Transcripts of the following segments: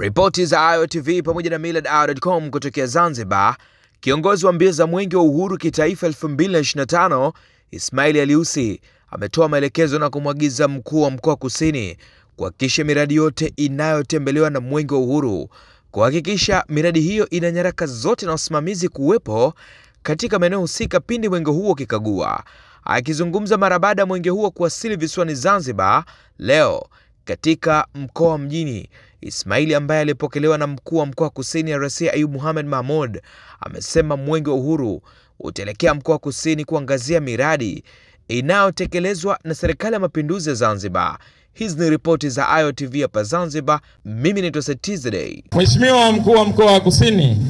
Ripoti za IOTV pamoja na millardayo.com kutokea Zanzibar. Kiongozi wa mbio za Mwenge wa Uhuru kitaifa 2025 Ismail Aliusi ametoa maelekezo na kumwagiza mkuu wa mkoa Kusini kuhakikisha miradi yote inayotembelewa na Mwenge wa Uhuru, kuhakikisha miradi hiyo ina nyaraka zote na usimamizi kuwepo katika maeneo husika pindi mwenge huo kikagua. Akizungumza mara baada ya mwenge huo kuwasili visiwani Zanzibar leo katika mkoa Mjini, Ismail ambaye alipokelewa na mkuu wa mkoa Kusini Rasia Ayub Mohamed Mahmud amesema Mwenge wa Uhuru utaelekea mkoa Kusini kuangazia miradi inayotekelezwa na Serikali ya Mapinduzi ya Zanzibar. Hizi ni ripoti za IOTV hapa Zanzibar. Mimi ni Today. Mheshimiwa mkuu wa mkoa wa Kusini,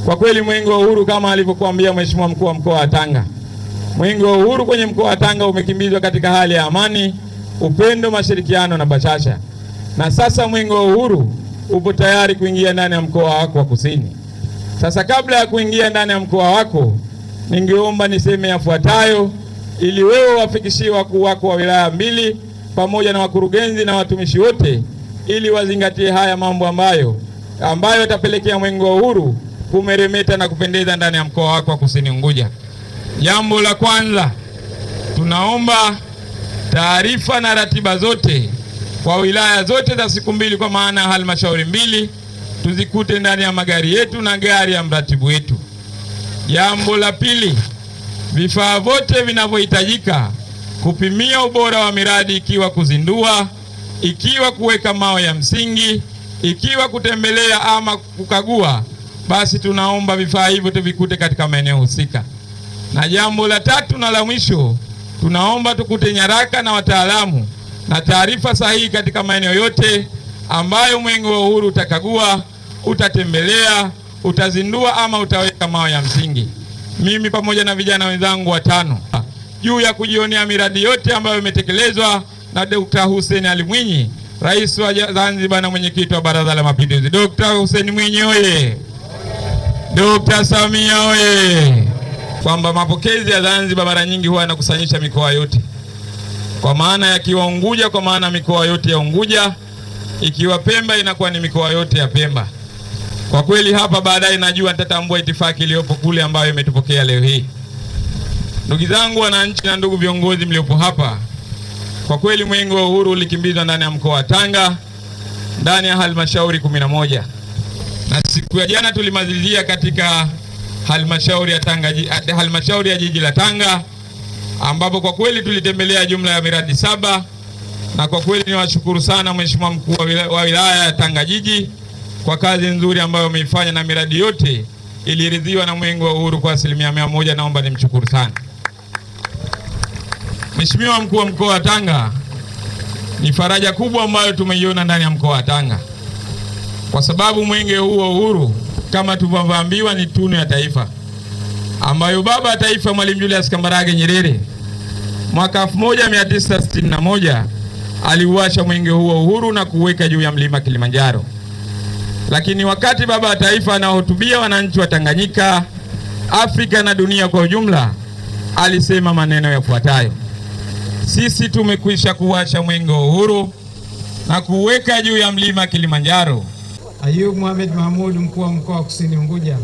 kwa kweli Mwenge wa Uhuru kama alivyokuambia Mheshimiwa mkuu wa mkoa wa Tanga, Mwenge wa Uhuru kwenye mkoa wa Tanga umekimbizwa katika hali ya amani, upendo, mashirikiano na bashasha. Na sasa Mwenge wa Uhuru upo tayari kuingia ndani ya mkoa wako wa Kusini. Sasa kabla ya kuingia ndani ya mkoa wako, ningeomba niseme yafuatayo ili wewe wafikishie wakuu wako wa wilaya mbili pamoja na wakurugenzi na watumishi wote ili wazingatie haya mambo ambayo yatapelekea Mwenge wa Uhuru kumeremeta na kupendeza ndani ya mkoa wako wa Kusini Unguja. Jambo la kwanza, tunaomba taarifa na ratiba zote kwa wilaya zote za siku mbili, kwa maana halmashauri mbili, tuzikute ndani ya magari yetu na gari ya mratibu wetu. Jambo la pili, vifaa vyote vinavyohitajika kupimia ubora wa miradi, ikiwa kuzindua, ikiwa kuweka mawe ya msingi, ikiwa kutembelea ama kukagua, basi tunaomba vifaa hivyo tuvikute katika maeneo husika. Na jambo la tatu na la mwisho, tunaomba tukute nyaraka na wataalamu na taarifa sahihi katika maeneo yote ambayo Mwenge wa Uhuru utakagua, utatembelea, utazindua ama utaweka mawe ya msingi. Mimi pamoja na vijana wenzangu watano juu ya kujionea miradi yote ambayo imetekelezwa na Dr. Hussein Ali Mwinyi, Rais wa Zanzibar na mwenyekiti wa Baraza la Mapinduzi. Dr. Hussein Mwinyi oye! Dr. Samia oye! Kwamba mapokezi ya Zanzibar mara nyingi huwa yanakusanyisha mikoa yote, kwa maana yakiwa Unguja kwa maana mikoa yote ya Unguja, ikiwa Pemba inakuwa ni mikoa yote ya Pemba. Kwa kweli hapa baadaye najua nitatambua itifaki iliyopo kule ambayo imetupokea leo hii. Ndugu zangu wananchi na ndugu viongozi mliopo hapa, kwa kweli Mwenge wa Uhuru ulikimbizwa ndani ya mkoa wa Tanga, ndani ya halmashauri 11. Na siku ya jana tulimalizia katika halmashauri ya Tanga, halmashauri ya jiji la Tanga, ambapo kwa kweli tulitembelea jumla ya miradi 7. Na kwa kweli niwashukuru sana Mheshimiwa mkuu wa wilaya ya Tanga jiji kwa kazi nzuri ambayo umeifanya, na miradi yote iliridhiwa na Mwenge wa Uhuru kwa 100%. Naomba nimshukuru sana Mheshimiwa mkuu wa mkoa wa Tanga. Ni faraja kubwa ambayo tumeiona ndani ya mkoa wa Tanga, kwa sababu Mwenge huu wa Uhuru kama tulivyoambiwa ni tunu ya taifa ambayo baba taifa Mwalimu Julius Kambarage Nyerere mwaka 1961 aliuasha Mwenge huu wa Uhuru na kuweka juu ya mlima Kilimanjaro. Lakini wakati baba taifa anahutubia wananchi wa Tanganyika, Afrika na dunia kwa ujumla, alisema maneno yafuatayo: sisi tumekwisha kuwasha Mwenge wa Uhuru na kuweka juu ya mlima Kilimanjaro. Ayub Mohamed Mahmud, mkuu wa mkoa wa Kusini Unguja,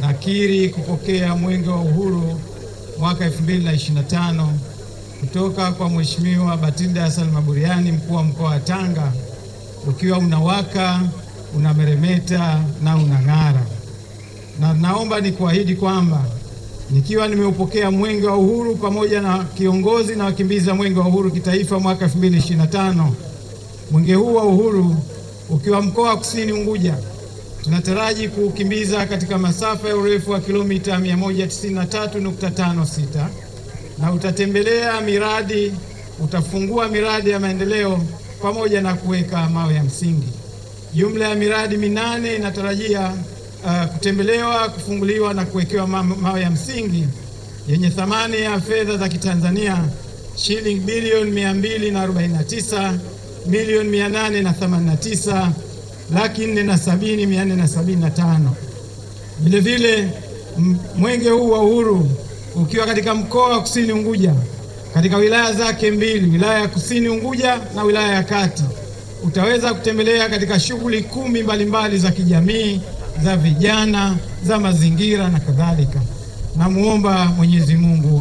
nakiri kupokea Mwenge wa Uhuru mwaka 2025 kutoka kwa Mheshimiwa Batinda Hassan Maburiani, mkuu wa mkoa wa Tanga, ukiwa unawaka, unameremeta na unang'ara. Na naomba nikuahidi kwamba nikiwa nimeupokea Mwenge wa Uhuru pamoja na kiongozi na wakimbiza Mwenge wa Uhuru kitaifa mwaka 2025, Mwenge huu wa Uhuru ukiwa mkoa wa Kusini Unguja, tunataraji kukimbiza katika masafa ya urefu wa kilomita 193.56 na utatembelea miradi, utafungua miradi ya maendeleo pamoja na kuweka mawe ya msingi. Jumla ya miradi 8 inatarajia kutembelewa, kufunguliwa na kuwekewa mawe ya msingi yenye thamani ya fedha za Kitanzania shilingi bilioni 200,889,470,475. Vile vile Mwenge huu wa Uhuru ukiwa katika mkoa wa Kusini Unguja katika wilaya zake mbili, wilaya ya Kusini Unguja na wilaya ya Kati, utaweza kutembelea katika shughuli 10 mbalimbali za kijamii, za vijana, za mazingira na kadhalika. Namuomba Mwenyezi Mungu